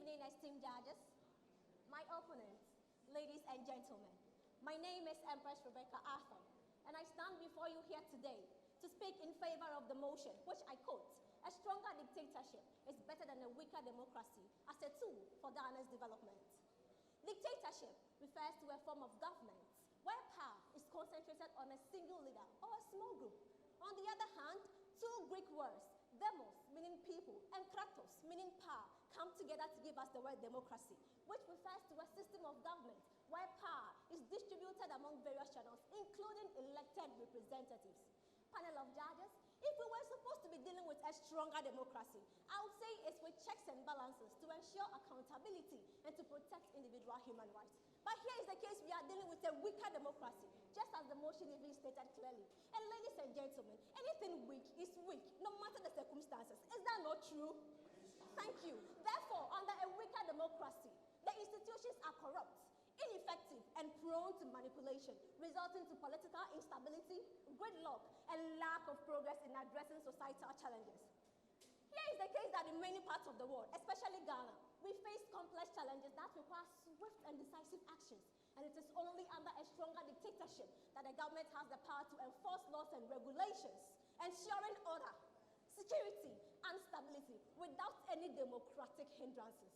evening, esteemed judges, my opponents, ladies and gentlemen. My name is Empress Rebecca Arthur, and I stand before you here today to speak in favor of the motion, which I quote, "A stronger dictatorship is better than a weaker democracy as a tool for Ghana's development." Dictatorship refers to a form of government where power is concentrated on a single leader or a small group. On the other hand, two Greek words, demos, meaning people, and kratos, meaning power, come together to give us the word democracy, which refers to a system of government where power is distributed among various channels, including elected representatives. Panel of judges, if we were supposed to be dealing with a stronger democracy, I would say it's with checks and balances to ensure accountability and to protect individual human rights. But here is the case: we are dealing with a weaker democracy, just as the motion even stated clearly. And ladies and gentlemen, anything weak is weak, no matter the circumstances. Is that not true? Thank you. Therefore, under a weaker democracy, the institutions are corrupt, ineffective, and prone to manipulation, resulting to political instability, gridlock, and lack of progress in addressing societal challenges. Here is the case that in many parts of the world, especially Ghana, we face complex challenges that require swift and decisive actions, and it is only under a stronger dictatorship that the government has the power to enforce laws and regulations, ensuring order, security, and stability without any democratic hindrances.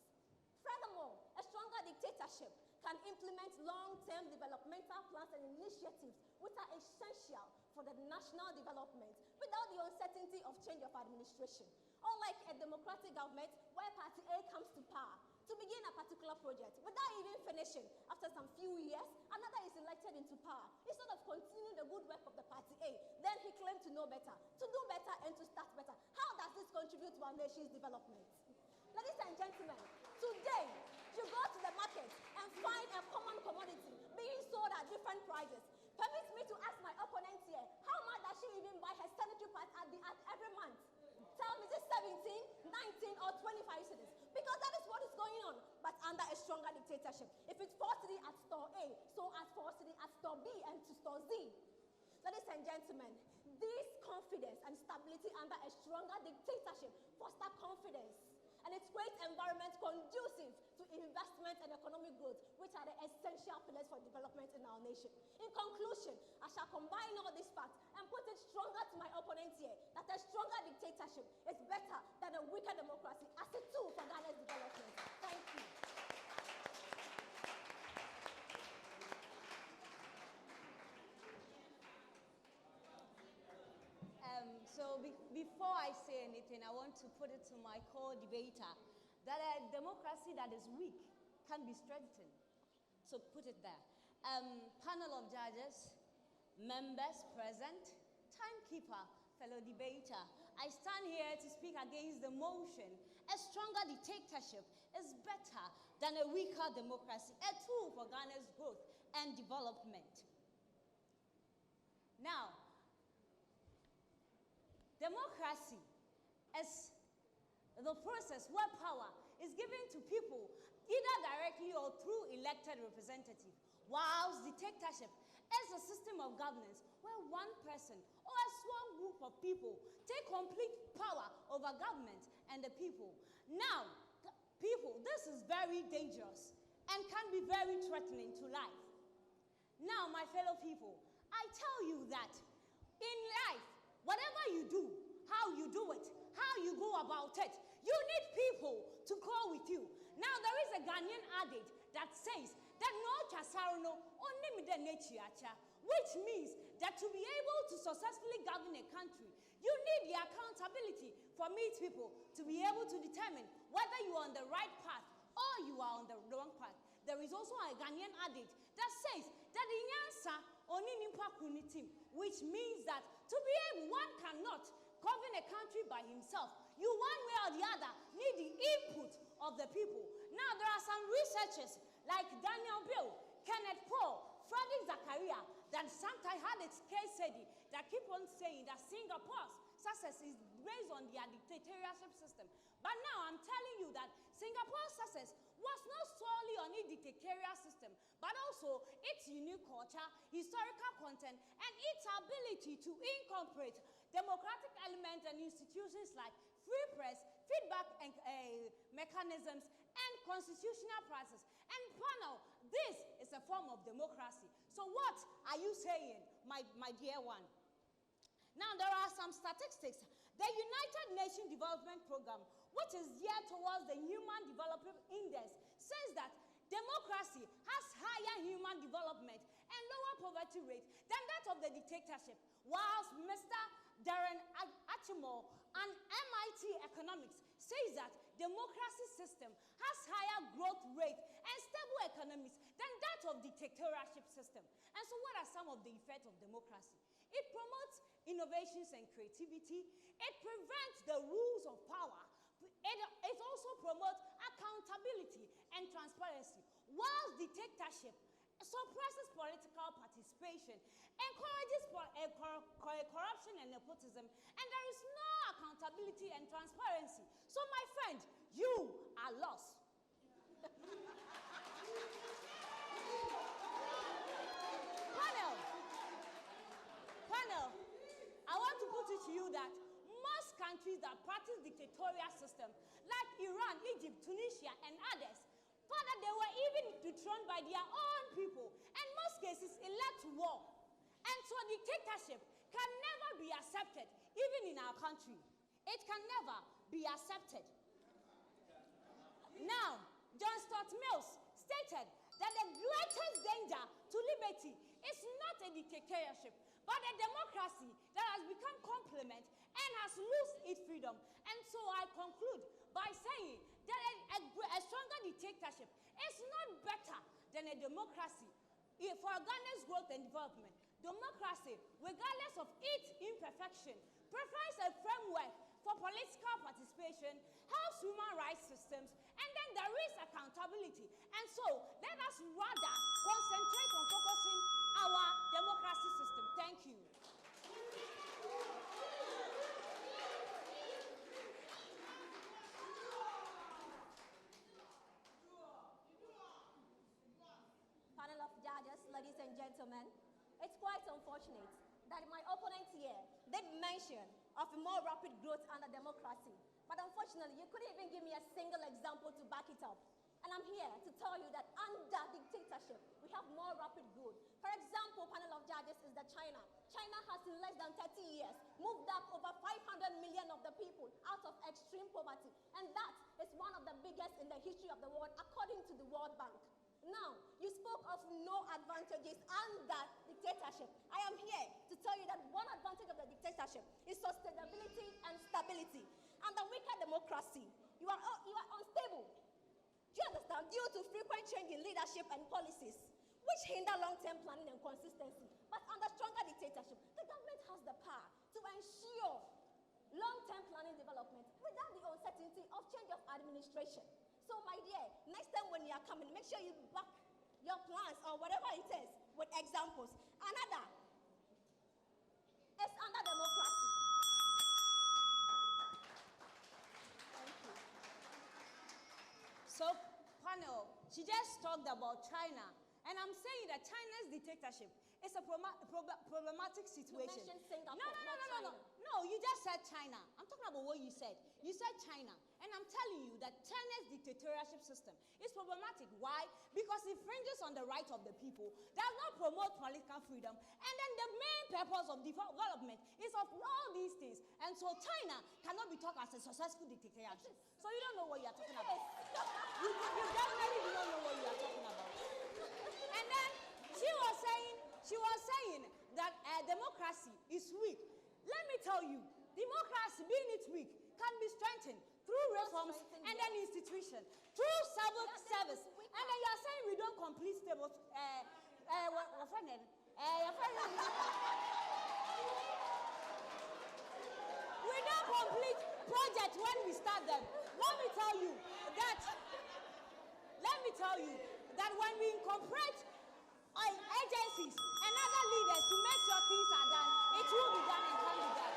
Furthermore, a stronger dictatorship can implement long-term developmental plans and initiatives which are essential for the national development without the uncertainty of change of administration. Unlike a democratic government where Party A comes to power to begin a particular project without even finishing, after some few years, another is elected into power. Instead of continuing the good work of the Party A, then he claimed to know better, to do better, and to start better. How does this contribute to our nation's development? Ladies and gentlemen, today you go to the market and find a common commodity being sold at different prices. Permit me to ask my opponent here, how much does she even buy her sanitary pads at every month? Tell me, is it 17, 19, or 25 cedis? Because that is what is going on. But under a stronger dictatorship, if it's 4 cedi at store A, so at 4 cedi at store B and to store Z. Ladies and gentlemen, this confidence and stability under a stronger dictatorship foster confidence, and it creates environment conducive to investment and economic growth, which are the essential pillars for development in our nation. In conclusion, I shall combine all these facts and put it stronger to my opponents here that a stronger dictatorship is better than a weaker democracy as a tool for Ghana's development. Thank you. Before I say anything, I want to put it to my co-debater that a democracy that is weak can be strengthened. So put it there. Panel of judges, members present, timekeeper, fellow debater, I stand here to speak against the motion. A stronger dictatorship is better than a weaker democracy, a tool for Ghana's growth and development. Now, democracy is the process where power is given to people either directly or through elected representatives, whilst dictatorship is a system of governance where one person or a small group of people take complete power over government and the people. Now, people, this is very dangerous and can be very threatening to life. Now, my fellow people, I tell you that in life, whatever you do, how you do it, how you go about it, you need people to go with you. Now, there is a Ghanaian adage that says that no chasarono only the nature, which means that to be able to successfully govern a country, you need the accountability for its people to be able to determine whether you are on the right path or you are on the wrong path. There is also a Ghanaian adage that says that in Yansa only nimpa kunitim, which means that to be able, one cannot govern a country by himself. You, one way or the other, need the input of the people. Now, there are some researchers like Daniel Bill, Kenneth Paul, Frederick Zakaria, that sometimes had its case study that keep on saying that Singapore's success is based on their dictatorship system. But now I'm telling you that Singapore's success was not solely on its dictatorial system, but also its unique culture, historical content, and its ability to incorporate democratic elements and institutions like free press, feedback and, mechanisms, and constitutional process. And panel, this is a form of democracy. So what are you saying, my dear one? Now, there are some statistics. The United Nations Development Program, which is geared towards the Human Development Index, says that democracy has higher human development and lower poverty rate than that of the dictatorship, whilst Mr. Darren Achimov and MIT Economics says that democracy system has higher growth rate and stable economies than that of dictatorship system. And so what are some of the effects of democracy? It promotes innovations and creativity. It prevents the rules of power. It also promotes accountability and transparency, whilst dictatorship suppresses political participation, encourages corruption and nepotism, and there is no accountability and transparency. So my friend, you are lost. Panel, I want to put it to you that most countries that practice dictatorial systems, like Iran, Egypt, Tunisia, and others, thought that they were even dethroned by their own people, and most cases it led to war. And so dictatorship can never be accepted, even in our country. It can never be accepted. Now, John Stuart Mill stated that the greatest danger to liberty is not a dictatorship, but a democracy that has become complement and has lost its freedom. And so I conclude by saying that a stronger dictatorship is not better than a democracy for Ghana's growth and development. Democracy, regardless of its imperfection, provides a framework for political participation, helps human rights systems, and then there is accountability. And so let us rather concentrate on focusing our democracy system. Thank you. Panel of judges, ladies and gentlemen, it's quite unfortunate that my opponent here did mention of a more rapid growth under democracy. But unfortunately, you couldn't even give me a single example to back it up. And I'm here to tell you that under dictatorship, we have more rapid growth. For example, panel of judges, is that China. China has in less than 30 years moved up over 500 million of the people out of extreme poverty. And that is one of the biggest in the history of the world, according to the World Bank. Now, you spoke of no advantages under dictatorship. I am here to tell you that one advantage of the dictatorship is sustainability and stability. Under weaker democracy, you are unstable. Do you understand? Due to frequent change in leadership and policies, which hinder long-term planning and consistency. But under stronger dictatorship, the government has the power to ensure long-term planning development without the uncertainty of change of administration. So, my dear, next time when you are coming, make sure you back your plans or whatever it is with examples. Another is under democracy. Thank you. So, panel, she just talked about China. And I'm saying that China's dictatorship is a problematic situation. You mentioned Singapore, No, you just said China. I'm talking about what you said. You said China. And I'm telling you that China's dictatorship system is problematic. Why? Because it infringes on the rights of the people, does not promote political freedom, and then the main purpose of development is of all these things. And so China cannot be talked as a successful dictatorship. So you don't know what you are talking about. You definitely do not know what you are talking about. And then she was saying that democracy is weak. Let me tell you, democracy, being it weak, can be strengthened through reforms and then institutions, through civil service. And then you are saying we don't complete stable. We don't complete projects when we start them. Let me tell you that when we incorporate agencies and other leaders to make sure things are done, it will be done and can be done.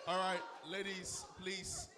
All right, ladies, please.